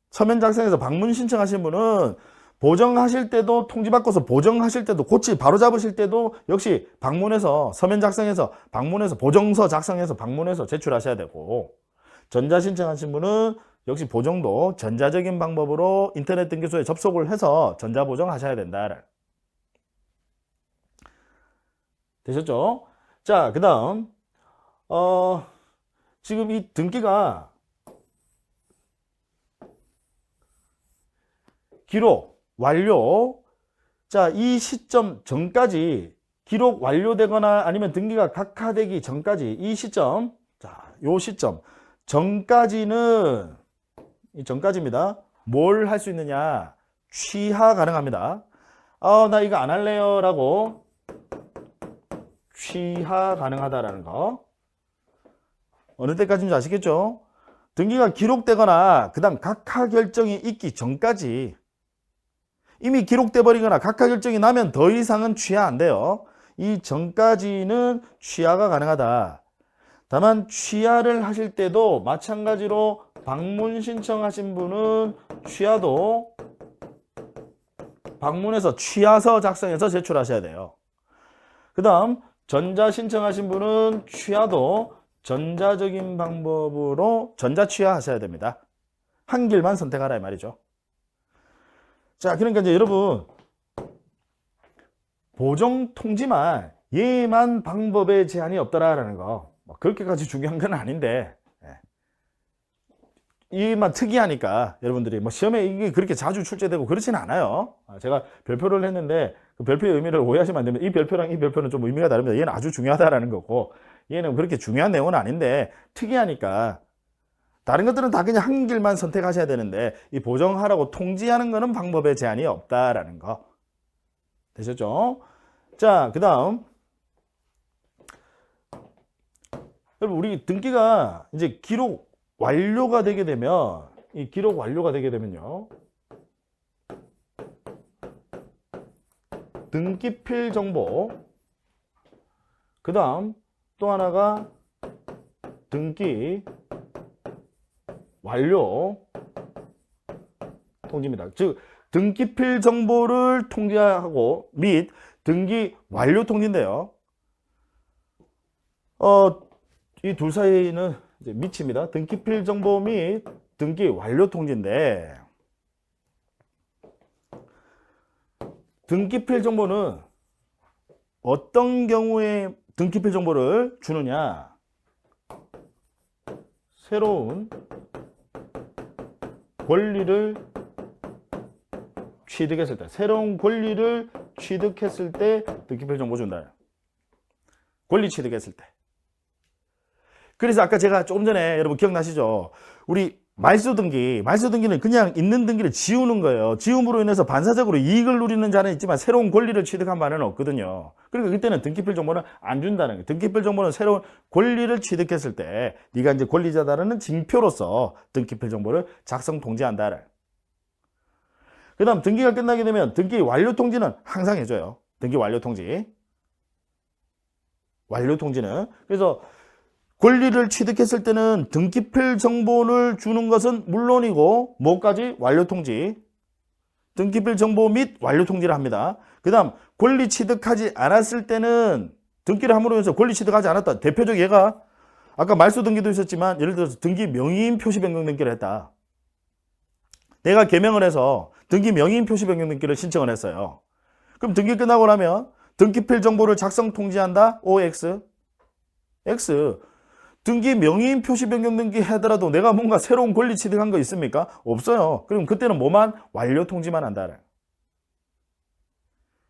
작성해서 방문 신청하신 분은 보정하실 때도 통지받고서 보정하실 때도 고치 바로 잡으실 때도 역시 방문해서 서면 작성해서 방문해서 보정서 작성해서 방문해서 제출하셔야 되고, 전자 신청하신 분은 역시 보정도 전자적인 방법으로 인터넷 등기소에 접속을 해서 전자 보정하셔야 된다. 되셨죠? 자, 그 다음 지금 이 등기가 기록 완료, 자, 이 시점 전까지 기록 완료되거나 아니면 등기가 각하되기 전까지 이 시점, 자, 요 시점 전까지는, 이 전까지입니다. 뭘 할 수 있느냐? 취하 가능합니다. 나 이거 안 할래요 라고 취하 가능하다라는 거. 어느 때까지인지 아시겠죠? 등기가 기록되거나 그 다음 각하 결정이 있기 전까지, 이미 기록돼 버리거나 각하 결정이 나면 더 이상은 취하 안 돼요. 이 전까지는 취하가 가능하다. 다만 취하를 하실 때도 마찬가지로 방문 신청하신 분은 취하도 방문해서 취하서 작성해서 제출하셔야 돼요. 그 다음 전자 신청하신 분은 취하도 전자적인 방법으로 전자 취하하셔야 됩니다. 한 길만 선택하라 이 말이죠. 자, 그러니까 이제 여러분, 보정 통지만 얘만 방법에 제한이 없더라라는 거, 뭐 그렇게까지 중요한 건 아닌데, 이만 특이하니까 여러분들이 뭐 시험에 이게 그렇게 자주 출제되고 그렇지는 않아요. 제가 별표를 했는데 그 별표의 의미를 오해하시면 안 됩니다. 이 별표랑 이 별표는 좀 의미가 다릅니다. 얘는 아주 중요하다라는 거고, 얘는 그렇게 중요한 내용은 아닌데 특이하니까 다른 것들은 다 그냥 한 길만 선택하셔야 되는데 이 보정하라고 통지하는 거는 방법에 제한이 없다라는 거. 되셨죠? 자, 그 다음. 여러분, 우리 등기가 이제 기록 완료가 되게 되면, 이 기록 완료가 되게 되면요. 등기필 정보. 그 다음 또 하나가 등기 완료 통지입니다. 즉, 등기필 정보를 통지하고 및 등기 완료 통지인데요. 이 둘 사이는 이제 밑입니다. 등기필 정보 및 등기 완료 통지인데, 등기필 정보는 어떤 경우에 등기필 정보를 주느냐? 새로운 권리를 취득했을 때, 새로운 권리를 취득했을 때 등기필 정보 준다. 권리 취득했을 때. 그래서 아까 제가 조금 전에 여러분 기억나시죠? 우리 말소 등기는 그냥 있는 등기를 지우는 거예요. 지움으로 인해서 반사적으로 이익을 누리는 자는 있지만 새로운 권리를 취득한 바는 없거든요. 그러니까 그때는 등기필 정보는 안 준다는 거예요. 등기필 정보는 새로운 권리를 취득했을 때 네가 이제 권리자다라는 징표로서 등기필 정보를 작성 통지한다. 그 다음 등기가 끝나게 되면 등기 완료 통지는 항상 해줘요. 등기 완료 통지. 완료 통지는. 그래서 권리를 취득했을 때는 등기필 정보를 주는 것은 물론이고 뭐까지? 완료 통지. 등기필 정보 및 완료 통지를 합니다. 그 다음 권리 취득하지 않았을 때는 등기를 함으로 해서 권리 취득하지 않았다. 대표적 예가 아까 말소 등기도 있었지만 예를 들어서 등기 명의인 표시 변경 등기를 했다. 내가 개명을 해서 등기 명의인 표시 변경 등기를 신청을 했어요. 그럼 등기 끝나고 나면 등기필 정보를 작성 통지한다. OX. X. 등기 명의인 표시 변경 등기 하더라도 내가 뭔가 새로운 권리 취득한 거 있습니까? 없어요. 그럼 그때는 뭐만? 완료 통지만 한다.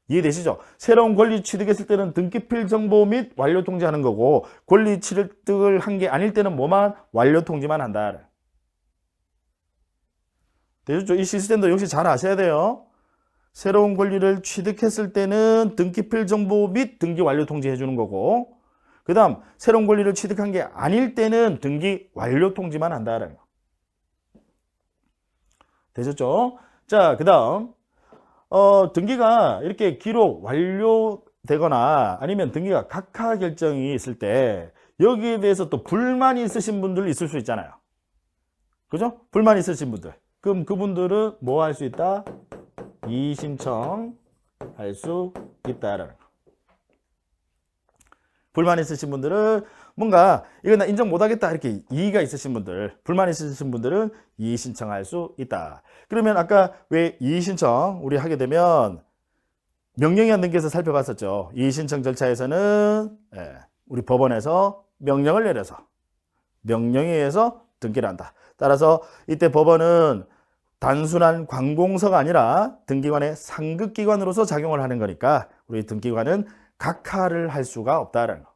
이해되시죠? 새로운 권리 취득했을 때는 등기필 정보 및 완료 통지하는 거고 권리 취득을 한 게 아닐 때는 뭐만? 완료 통지만 한다. 되셨죠? 이 시스템도 역시 잘 아셔야 돼요. 새로운 권리를 취득했을 때는 등기필 정보 및 등기 완료 통지해 주는 거고 그 다음 새로운 권리를 취득한 게 아닐 때는 등기 완료 통지만 한다라는 거. 되셨죠? 자, 그 다음 등기가 이렇게 기록 완료되거나 아니면 등기가 각하 결정이 있을 때 여기에 대해서 또 불만이 있으신 분들 있을 수 있잖아요. 그죠? 불만이 있으신 분들. 그럼 그분들은 뭐 할 수 있다? 이의신청 할 수 있다라는 거. 불만 있으신 분들은 뭔가 이거 나 인정 못하겠다 이렇게 이의가 있으신 분들, 불만 있으신 분들은 이의 신청할 수 있다. 그러면 아까 왜 이의 신청 우리 하게 되면 명령의안 등기에서 살펴봤었죠. 이의 신청 절차에서는 우리 법원에서 명령을 내려서 명령에 의해서 등기를 한다. 따라서 이때 법원은 단순한 관공서가 아니라 등기관의 상급기관으로서 작용을 하는 거니까 우리 등기관은 각하를 할 수가 없다라는 거.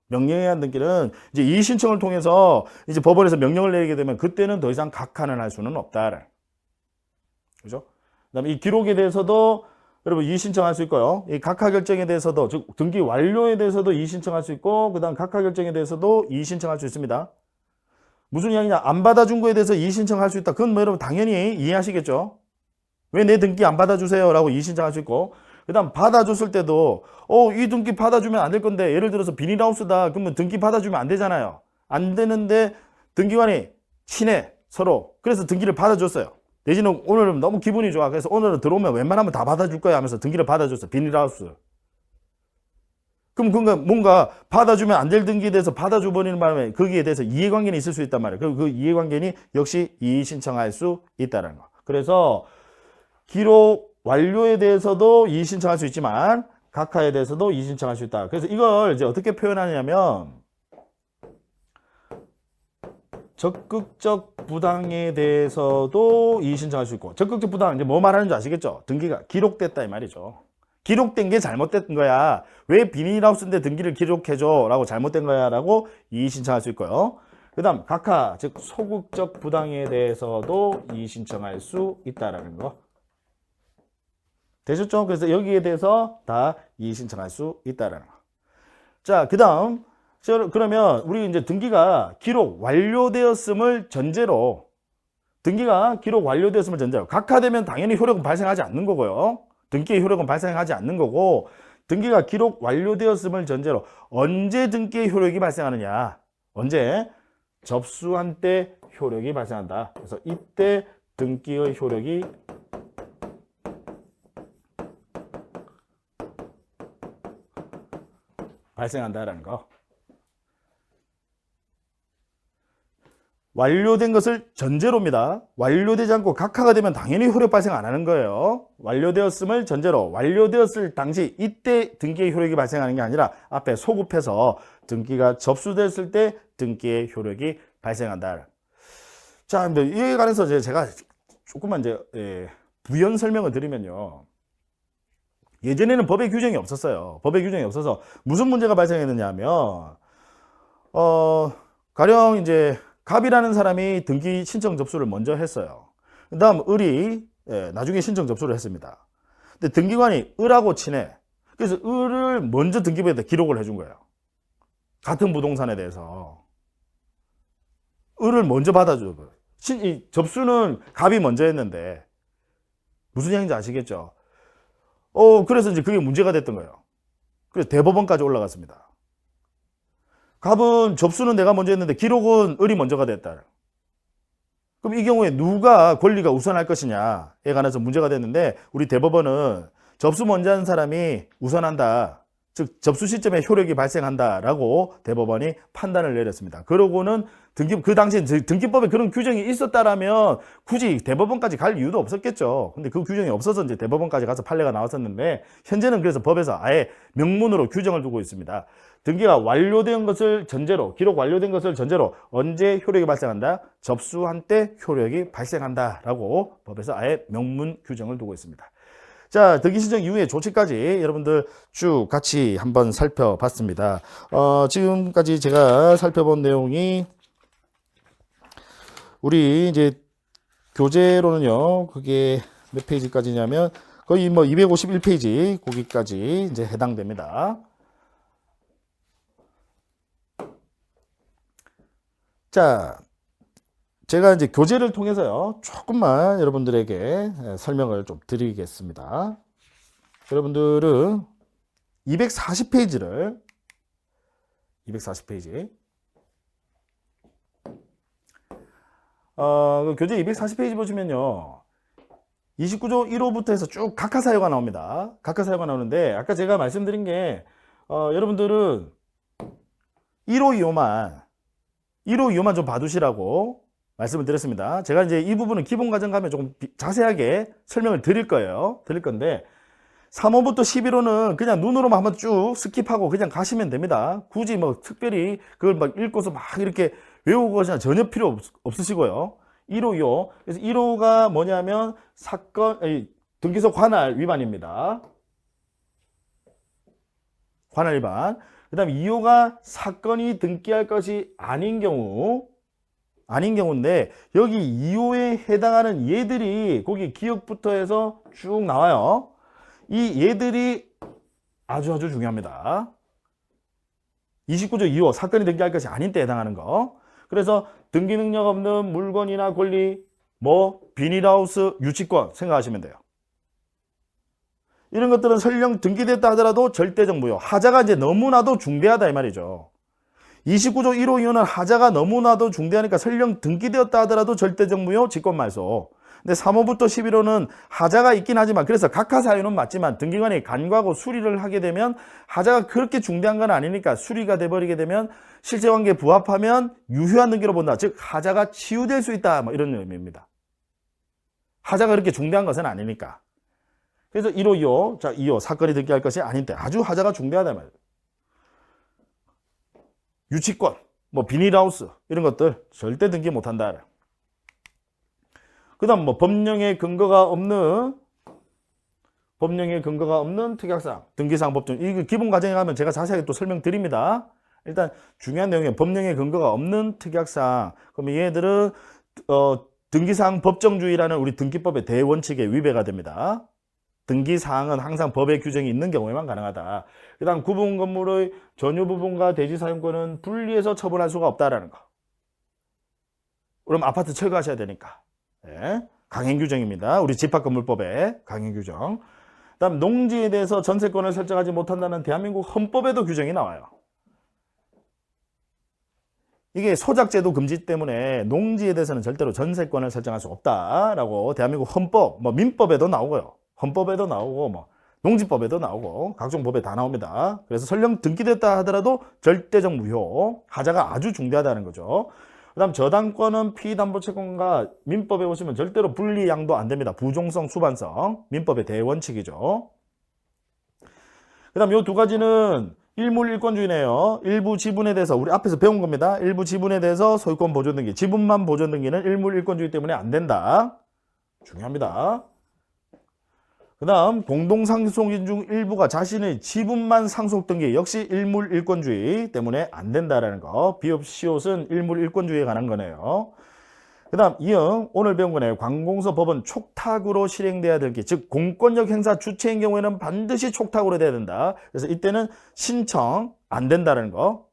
명령에 의한 등기는 이제 이의 신청을 통해서 이제 법원에서 명령을 내리게 되면 그때는 더 이상 각하는 할 수는 없다라는 거. 그죠? 그다음에 이 기록에 대해서도 여러분 이의 신청할 수 있고요. 이 각하 결정에 대해서도 즉 등기 완료에 대해서도 이의 신청할 수 있고 그다음 각하 결정에 대해서도 이의 신청할 수 있습니다. 무슨 이야기냐? 안 받아준 거에 대해서 이의 신청할 수 있다. 그건 뭐 여러분 당연히 이해하시겠죠? 왜 내 등기 안 받아주세요? 라고 이의 신청할 수 있고 그 다음 받아줬을 때도 이 등기 받아주면 안 될 건데 예를 들어서 비닐하우스다 그러면 등기 받아주면 안 되잖아요. 안 되는데 등기관이 친해 서로 그래서 등기를 받아줬어요. 내지는 오늘은 너무 기분이 좋아 그래서 오늘은 들어오면 웬만하면 다 받아줄 거야 하면서 등기를 받아줬어. 비닐하우스. 그럼 뭔가 받아주면 안 될 등기에 대해서 받아줘 버리는 바람에 거기에 대해서 이해관계는 있을 수 있단 말이에요. 그 이해관계는 역시 이의 신청할 수 있다는 거. 그래서 기록 완료에 대해서도 이의 신청할 수 있지만 각하에 대해서도 이의 신청할 수 있다. 그래서 이걸 이제 어떻게 표현하냐면 적극적 부당에 대해서도 이의 신청할 수 있고 적극적 부당 이제 뭐 말하는지 아시겠죠? 등기가 기록됐다 이 말이죠. 기록된 게 잘못된 거야. 왜 비닐하우스인데 등기를 기록해줘? 라고 잘못된 거야. 라고 이의 신청할 수 있고요. 그 그 다음 각하, 즉 소극적 부당에 대해서도 이의 신청할 수 있다라는 거. 되셨죠? 그래서 여기에 대해서 다 이의 신청할 수 있다라는 거. 자, 그 다음 그러면 우리 이제 등기가 기록 완료되었음을 전제로 각하되면 당연히 효력은 발생하지 않는 거고요. 등기의 효력은 발생하지 않는 거고, 등기가 기록 완료되었음을 전제로 언제 등기의 효력이 발생하느냐? 언제? 접수한 때 효력이 발생한다. 그래서 이때 등기의 효력이 발생한다라는 거. 완료된 것을 전제로입니다. 완료되지 않고 각하가 되면 당연히 효력 발생 안 하는 거예요. 완료되었음을 전제로, 완료되었을 당시 이때 등기의 효력이 발생하는 게 아니라 앞에 소급해서 등기가 접수됐을 때 등기의 효력이 발생한다. 자, 이에 관해서 제가 조금만 부연 설명을 드리면요. 예전에는 법의 규정이 없었어요. 법의 규정이 없어서 무슨 문제가 발생했느냐 하면, 가령 이제 갑이라는 사람이 등기 신청 접수를 먼저 했어요. 그 다음 을이 나중에 신청 접수를 했습니다. 근데 등기관이 을하고 친해. 그래서 을을 먼저 등기부에다 기록을 해준 거예요. 같은 부동산에 대해서. 을을 먼저 받아줘. 접수는 갑이 먼저 했는데 무슨 얘기인지 아시겠죠? 그래서 이제 그게 문제가 됐던 거예요. 그래서 대법원까지 올라갔습니다. 갑은 접수는 내가 먼저 했는데 기록은 을이 먼저가 됐다. 그럼 이 경우에 누가 권리가 우선할 것이냐에 관해서 문제가 됐는데, 우리 대법원은 접수 먼저 한 사람이 우선한다. 즉 접수 시점에 효력이 발생한다라고 대법원이 판단을 내렸습니다. 그러고는 그 당시에 등기법에 그런 규정이 있었다라면 굳이 대법원까지 갈 이유도 없었겠죠. 근데 그 규정이 없어서 이제 대법원까지 가서 판례가 나왔었는데, 현재는 그래서 법에서 아예 명문으로 규정을 두고 있습니다. 등기가 완료된 것을 전제로, 기록 완료된 것을 전제로 언제 효력이 발생한다? 접수한 때 효력이 발생한다라고 법에서 아예 명문 규정을 두고 있습니다. 자, 등기 신청 이후의 조치까지 여러분들 쭉 같이 한번 살펴봤습니다. 지금까지 제가 살펴본 내용이 우리 이제 교재로는요, 그게 몇 페이지까지냐면 거의 뭐 251페이지 거기까지 이제 해당됩니다. 자, 제가 이제 교재를 통해서요, 조금만 여러분들에게 설명을 좀 드리겠습니다. 여러분들은 240페이지 교재 240페이지 보시면요, 29조 1호부터 해서 쭉 각하 사유가 나옵니다. 각하 사유가 나오는데, 아까 제가 말씀드린 게 여러분들은 1호 2호만 좀 봐두시라고 말씀을 드렸습니다. 제가 이제 이 부분은 기본 과정 가면 조금 자세하게 설명을 드릴 건데, 3호부터 11호는 그냥 눈으로만 한번 쭉 스킵하고 그냥 가시면 됩니다. 굳이 뭐 특별히 그걸 막 읽고서 막 이렇게 외우고 하시면 전혀 필요 없으시고요. 1호, 2호. 그래서 1호가 뭐냐면 등기소 관할 위반입니다. 관할 위반. 그 다음에 2호가 사건이 등기할 것이 아닌 경우인데, 여기 2호에 해당하는 얘들이 거기 기억부터 해서 쭉 나와요. 이 얘들이 아주 중요합니다. 29조 2호 사건이 등기할 것이 아닌 때 해당하는 거. 그래서 등기 능력 없는 물건이나 권리, 비닐하우스, 유치권 생각하시면 돼요. 이런 것들은 설령 등기됐다 하더라도 절대적 무효. 하자가 이제 너무나도 중대하다 이 말이죠. 29조 1호 2호는 하자가 너무나도 중대하니까 설령 등기되었다 하더라도 절대적 무효, 직권 말소. 근데 3호부터 11호는 하자가 있긴 하지만, 그래서 각하 사유는 맞지만 등기관이 간과하고 수리를 하게 되면 하자가 그렇게 중대한 건 아니니까 수리가 돼버리게 되면 실제관계에 부합하면 유효한 등기로 본다. 즉 하자가 치유될 수 있다, 이런 의미입니다. 하자가 그렇게 중대한 것은 아니니까. 그래서 1호 2호, 자 2호 사건이 등기할 것이 아닌 때 아주 하자가 중대하다 말이에요. 유치권, 비닐하우스 이런 것들 절대 등기 못한다. 그 다음 법령의 근거가 없는 특약사항, 등기사항 법정, 이 기본 과정에 가면 제가 자세하게 또 설명드립니다. 일단 중요한 내용이 법령에 근거가 없는 특약사항. 그러면 얘들은 등기사항 법정주의라는 우리 등기법의 대원칙에 위배가 됩니다. 등기사항은 항상 법의 규정이 있는 경우에만 가능하다. 그 다음 구분 건물의 전유 부분과 대지 사용권은 분리해서 처분할 수가 없다라는 거. 그럼 아파트 철거하셔야 되니까. 네. 강행 규정입니다. 우리 집합건물법의 강행 규정. 그 다음 농지에 대해서 전세권을 설정하지 못한다는 대한민국 헌법에도 규정이 나와요. 이게 소작제도 금지 때문에 농지에 대해서는 절대로 전세권을 설정할 수 없다라고 대한민국 헌법, 뭐 민법에도 나오고요. 헌법에도 나오고 뭐 농지법에도 나오고 각종 법에 다 나옵니다. 그래서 설령 등기됐다 하더라도 절대적 무효, 하자가 아주 중대하다는 거죠. 그 다음 저당권은 피담보채권과 민법에 보시면 절대로 분리 양도 안 됩니다. 부종성, 수반성, 민법의 대원칙이죠. 그 다음 요 두 가지는 일물일권주의네요. 일부 지분에 대해서 우리 앞에서 배운 겁니다. 일부 지분에 대해서 소유권 보존 등기, 지분만 보존 등기는 일물일권주의 때문에 안 된다. 중요합니다. 그 다음 공동상속인 중 일부가 자신의 지분만 상속 등기, 역시 일물일권주의 때문에 안 된다라는 거. 비읍 시옷은 일물일권주의에 관한 거네요. 그 다음 이응 오늘 배운 거네요. 관공서 법은 촉탁으로 실행돼야 될 게, 즉 공권력 행사 주체인 경우에는 반드시 촉탁으로 돼야 된다. 그래서 이때는 신청 안 된다는 거.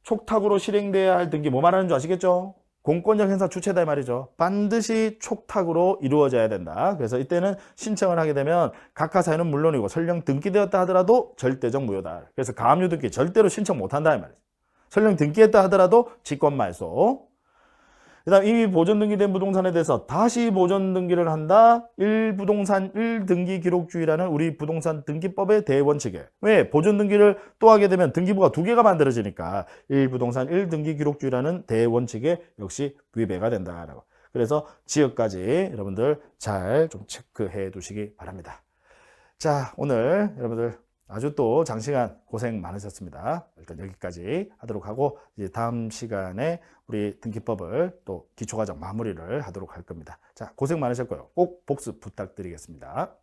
촉탁으로 실행돼야 할 등기 뭐 말하는 줄 아시겠죠? 공권력 행사 주체다 이 말이죠. 반드시 촉탁으로 이루어져야 된다. 그래서 이때는 신청을 하게 되면 각하사유는 물론이고 설령 등기되었다 하더라도 절대적 무효다. 그래서 가압류 등기 절대로 신청 못한다 이 말이죠. 설령 등기했다 하더라도 직권 말소. 그 다음 이미 보존 등기된 부동산에 대해서 다시 보존 등기를 한다. 1부동산 1등기 기록주의라는 우리 부동산 등기법의 대원칙에. 왜? 보존 등기를 또 하게 되면 등기부가 두 개가 만들어지니까 1부동산 1등기 기록주의라는 대원칙에 역시 위배가 된다라고. 그래서 지역까지 여러분들 잘 좀 체크해 두시기 바랍니다. 자, 오늘 여러분들 아주 또 장시간 고생 많으셨습니다. 일단 여기까지 하도록 하고 이제 다음 시간에 우리 등기법을 또 기초과정 마무리를 하도록 할 겁니다. 자, 고생 많으셨고요. 꼭 복습 부탁드리겠습니다.